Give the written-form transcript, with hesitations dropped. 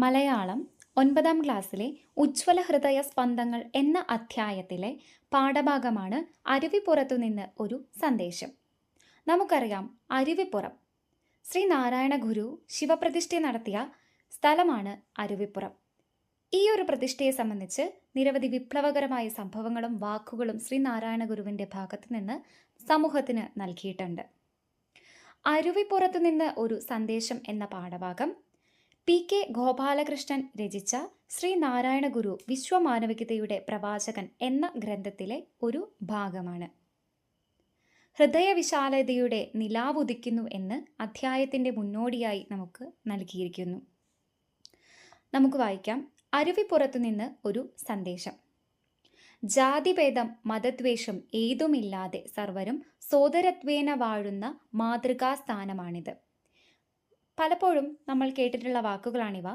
മലയാളം 9ാം ക്ലാസ്സിലെ ഉജ്ജ്വല ഹൃദയ സ്പന്ദങ്ങൾ എന്ന അധ്യായത്തിലെ പാഠഭാഗമാണ് അരുവിപ്പുറത്തു നിന്ന് ഒരു സന്ദേശം. നമുക്കറിയാം, അരുവിപ്പുറം ശ്രീനാരായണ ഗുരു ശിവപ്രതിഷ്ഠ നടത്തിയ സ്ഥലമാണ് അരുവിപ്പുറം. ഈ ഒരു പ്രതിഷ്ഠയെ സംബന്ധിച്ച് നിരവധി വിപ്ലവകരമായ സംഭവങ്ങളും വാക്കുകളും ശ്രീനാരായണ ഗുരുവിൻ്റെ ഭാഗത്തു നിന്ന് സമൂഹത്തിന് നൽകിയിട്ടുണ്ട്. അരുവിപ്പുറത്തു നിന്ന് ഒരു സന്ദേശം എന്ന പാഠഭാഗം പി.കെ. ഗോപാലകൃഷ്ണൻ രചിച്ച ശ്രീനാരായണ ഗുരു വിശ്വമാനവികതയുടെ പ്രവാചകൻ എന്ന ഗ്രന്ഥത്തിലെ ഒരു ഭാഗമാണ്. ഹൃദയവിശാലതയുടെ നിലാവുദിക്കുന്നു എന്ന് അധ്യായത്തിൻ്റെ മുന്നോടിയായി നമുക്ക് നൽകിയിരിക്കുന്നു. നമുക്ക് വായിക്കാം. അരുവിപ്പുറത്തു നിന്ന് ഒരു സന്ദേശം. ജാതിഭേദം മതദ്വേഷം ഏതുമില്ലാതെ സർവരും സോദരത്വേന വാഴുന്ന മാതൃകാസ്ഥാനമാണിത്. പലപ്പോഴും നമ്മൾ കേട്ടിട്ടുള്ള വാക്കുകളാണിവ.